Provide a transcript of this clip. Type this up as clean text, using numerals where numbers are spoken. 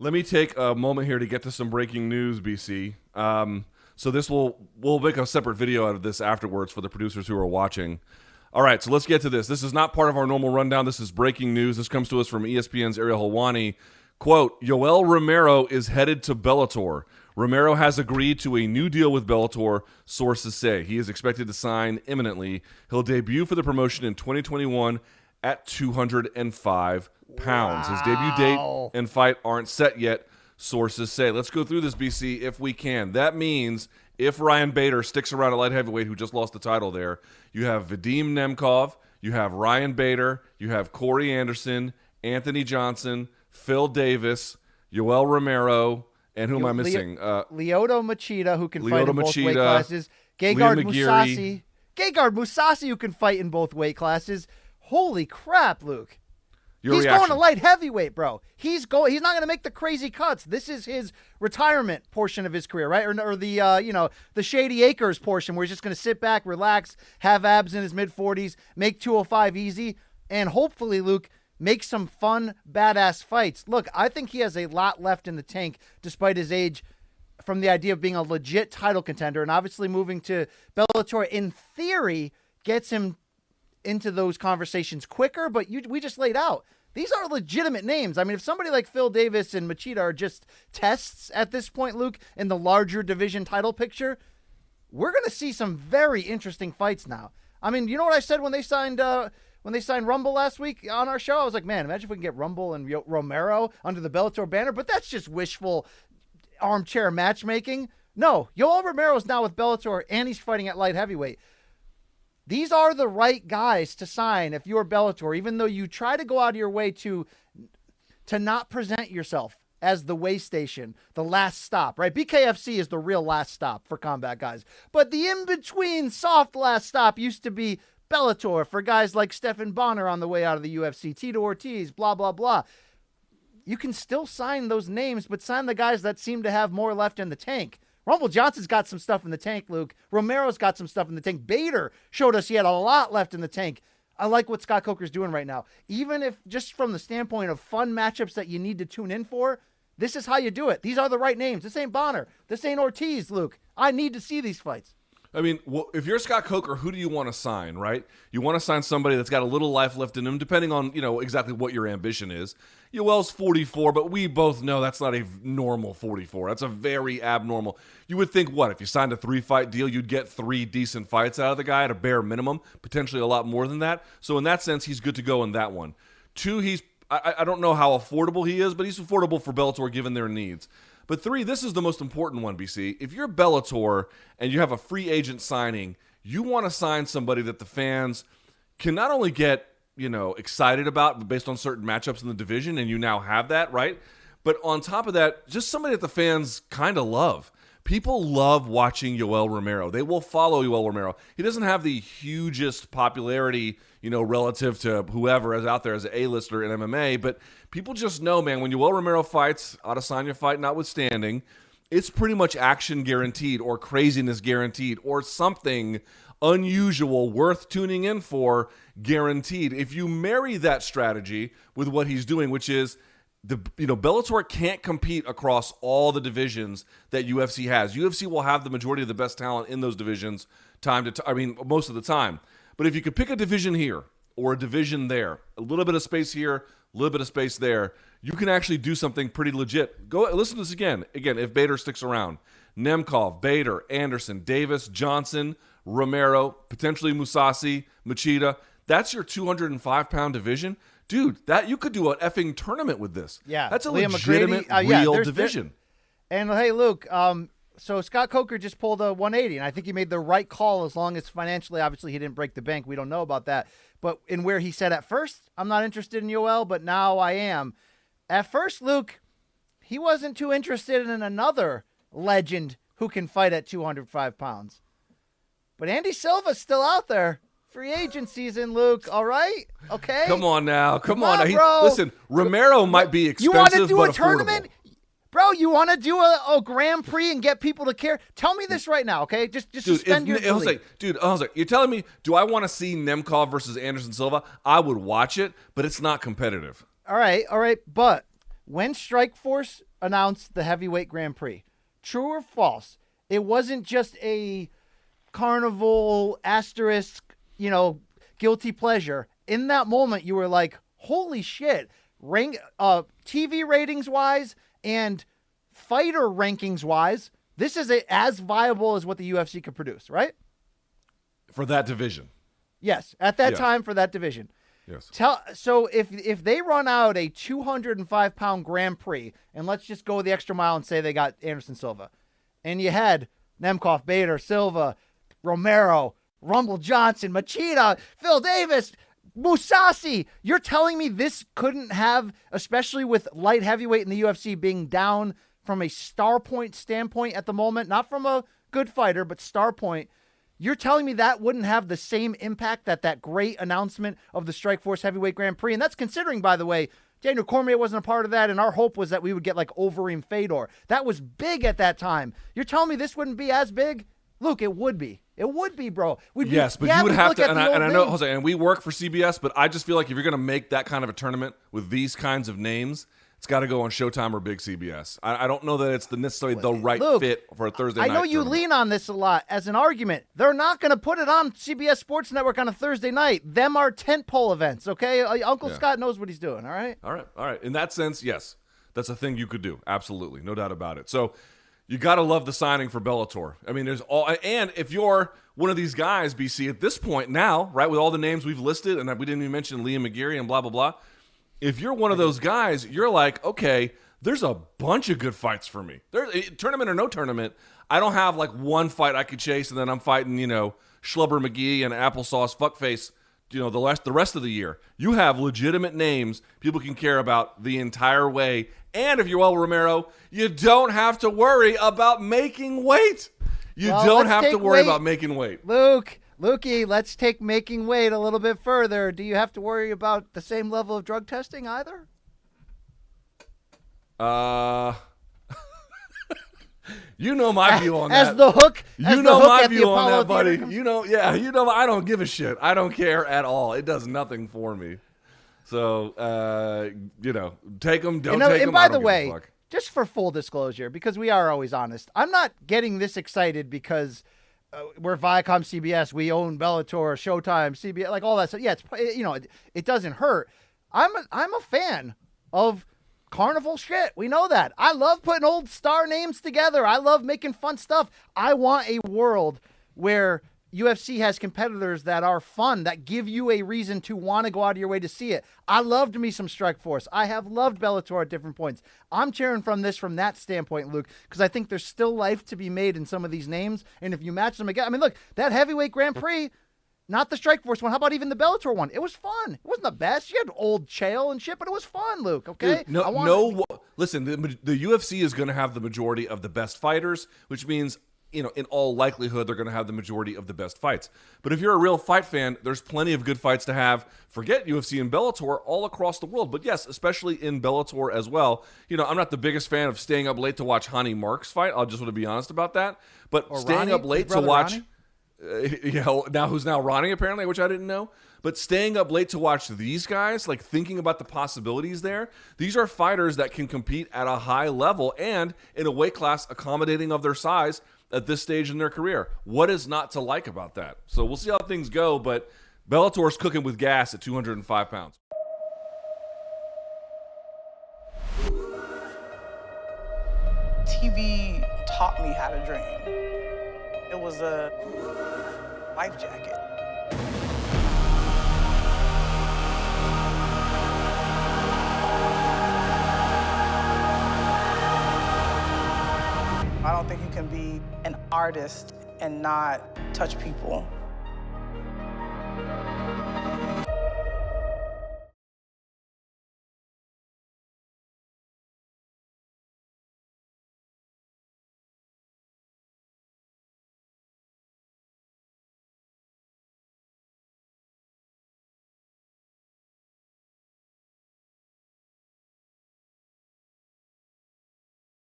Let me take a moment here to get to some breaking news, BC. So this we'll make a separate video out of this afterwards for the producers who are watching. All right, so let's get to this. This is not part of our normal rundown. This is breaking news. This comes to us from ESPN's Ariel Helwani. Quote, Yoel Romero is headed to Bellator. Romero has agreed to a new deal with Bellator, sources say. He is expected to sign imminently. He'll debut for the promotion in 2021 at 205 pounds. His debut date and fight aren't set yet, sources say. Let's go through this, BC, if we can. That means if Ryan Bader sticks around at light heavyweight, who just lost the title there, you have Vadim Nemkov, you have Ryan Bader, you have Corey Anderson, Anthony Johnson, Phil Davis, Yoel Romero, and who am I missing? Lyoto Machida, who can fight in both weight classes. Gegard Mousasi, who can fight in both weight classes. Holy crap, Luke. He's going to light heavyweight, bro. He's not going to make the crazy cuts. This is his retirement portion of his career, right? Or the the Shady Acres portion where he's just going to sit back, relax, have abs in his mid-40s, make 205 easy, and hopefully, Luke, make some fun, badass fights. Look, I think he has a lot left in the tank despite his age, from the idea of being a legit title contender, and obviously moving to Bellator in theory gets him into those conversations quicker, but we just laid out. These are legitimate names. I mean, if somebody like Phil Davis and Machida are just tests at this point, Luke, in the larger division title picture, we're going to see some very interesting fights now. I mean, you know what I said when they signed Rumble last week on our show? I was like, man, imagine if we can get Rumble and Romero under the Bellator banner, but that's just wishful armchair matchmaking. No, Yoel Romero is now with Bellator, and he's fighting at light heavyweight. These are the right guys to sign if you're Bellator, even though you try to go out of your way to not present yourself as the way station, the last stop, right? BKFC is the real last stop for combat guys. But the in-between soft last stop used to be Bellator for guys like Stephan Bonner on the way out of the UFC, Tito Ortiz, blah, blah, blah. You can still sign those names, but sign the guys that seem to have more left in the tank. Rumble Johnson's got some stuff in the tank, Luke. Romero's got some stuff in the tank. Bader showed us he had a lot left in the tank. I like what Scott Coker's doing right now. Even if just from the standpoint of fun matchups that you need to tune in for, this is how you do it. These are the right names. This ain't Bonner. This ain't Ortiz, Luke. I need to see these fights. I mean, if you're Scott Coker, who do you want to sign, right? You want to sign somebody that's got a little life left in him, depending on, exactly what your ambition is. Yoel's 44, but we both know that's not a normal 44. That's a very abnormal. You would think, if you signed a 3-fight deal, you'd get 3 decent fights out of the guy at a bare minimum, potentially a lot more than that. So in that sense, he's good to go in that one. 2, I don't know how affordable he is, but he's affordable for Bellator given their needs. But 3, this is the most important one, BC. If you're Bellator and you have a free agent signing, you want to sign somebody that the fans can not only get, excited about based on certain matchups in the division, and you now have that, right? But on top of that, just somebody that the fans kind of love. People love watching Yoel Romero. They will follow Yoel Romero. He doesn't have the hugest popularity, relative to whoever is out there as an A-lister in MMA, but people just know, man, when Yoel Romero fights, Adesanya fight notwithstanding, it's pretty much action guaranteed or craziness guaranteed or something unusual worth tuning in for guaranteed. If you marry that strategy with what he's doing, which is Bellator can't compete across all the divisions that UFC has. UFC will have the majority of the best talent in those divisions most of the time. But if you could pick a division here or a division there, a little bit of space here, a little bit of space there, you can actually do something pretty legit. Go listen to this again. Again, if Bader sticks around. Nemkov, Bader, Anderson, Davis, Johnson, Romero, potentially Mousasi, Machida. That's your 205-pound division. Dude, that you could do an effing tournament with this. Yeah. That's a Liam legitimate, real division. And hey, Luke, so Scott Coker just pulled a 180, and I think he made the right call as long as financially, obviously, he didn't break the bank. We don't know about that. But in where he said at first, I'm not interested in Yoel, but now I am. At first, Luke, he wasn't too interested in another legend who can fight at 205 pounds. But Andy Silva's still out there. Free agent season, Luke. All right? Okay? Come on now. Come on now. Bro. Listen, Romero might be expensive, you want to do but a tournament? Bro, you want to do a Grand Prix and get people to care? Tell me this right now, okay? Just suspend your belief. Jose, you're telling me, do I want to see Nemkov versus Anderson Silva? I would watch it, but it's not competitive. All right. But when Strikeforce announced the heavyweight Grand Prix. True or false? It wasn't just a carnival asterisk, guilty pleasure. In that moment, you were like, holy shit, TV ratings wise and fighter rankings wise, this is as viable as what the UFC could produce, right? For that division. Yes, at that time for that division. Yes. So if they run out a 205-pound Grand Prix, and let's just go the extra mile and say they got Anderson Silva, and you had Nemkov, Bader, Silva, Romero, Rumble Johnson, Machida, Phil Davis, Mousasi, you're telling me this couldn't have, especially with light heavyweight in the UFC being down from a star point standpoint at the moment, not from a good fighter, but star point, you're telling me that wouldn't have the same impact that great announcement of the Strikeforce Heavyweight Grand Prix? And that's considering, by the way, Daniel Cormier wasn't a part of that, and our hope was that we would get like Overeem Fedor. That was big at that time. You're telling me this wouldn't be as big? Luke, it would be. It would be, bro. But you would have to, and I know, Jose, and we work for CBS, but I just feel like if you're going to make that kind of a tournament with these kinds of names, it's got to go on Showtime or Big CBS. I don't know that it's necessarily the right fit for a Thursday night. I know you lean on this a lot as an argument. They're not going to put it on CBS Sports Network on a Thursday night. Them are tentpole events, okay? Uncle Scott knows what he's doing, all right? All right. In that sense, yes, that's a thing you could do. Absolutely. No doubt about it. So you got to love the signing for Bellator. I mean, and if you're one of these guys, BC, at this point now, right, with all the names we've listed, and we didn't even mention Liam McGeary and blah, blah, blah, if you're one of those guys, you're like, okay, there's a bunch of good fights for me. There's tournament or no tournament, I don't have like one fight I could chase and then I'm fighting, Schlubber McGee and applesauce fuckface, the rest of the year. You have legitimate names people can care about the entire way. And if you're Yoel Romero, you don't have to worry about making weight. You don't have to worry about making weight. Lukey, let's take making weight a little bit further. Do you have to worry about the same level of drug testing either? You know my view on that. As the hook. You know my view on that, buddy. I don't give a shit. I don't care at all. It does nothing for me. So, take them, don't take them. And by the way, just for full disclosure, because we are always honest, I'm not getting this excited because we're Viacom CBS, we own Bellator, Showtime, CBS, like all that stuff. Yeah, it doesn't hurt. I'm a fan of carnival shit. We know that. I love putting old star names together. I love making fun stuff. I want a world where UFC has competitors that are fun, that give you a reason to want to go out of your way to see it. I loved me some Strikeforce. I have loved Bellator at different points. I'm cheering from that standpoint, Luke, because I think there's still life to be made in some of these names. And if you match them again, I mean, look, that heavyweight Grand Prix, not the Strikeforce one. How about even the Bellator one? It was fun. It wasn't the best. You had old Chael and shit, but it was fun, Luke, okay? Dude, listen, the UFC is going to have the majority of the best fighters, which means in all likelihood, they're going to have the majority of the best fights. But if you're a real fight fan, there's plenty of good fights to have. Forget UFC and Bellator all across the world. But yes, especially in Bellator as well. I'm not the biggest fan of staying up late to watch Hani Marks fight. I'll just want to be honest about that. But staying up late to watch, who's now Ronnie apparently, which I didn't know. But staying up late to watch these guys, like thinking about the possibilities there, these are fighters that can compete at a high level and in a weight class accommodating of their size at this stage in their career. What is not to like about that? So we'll see how things go, but Bellator's cooking with gas at 205 pounds. TV taught me how to dream. It was a life jacket. I don't think you can be an artist and not touch people.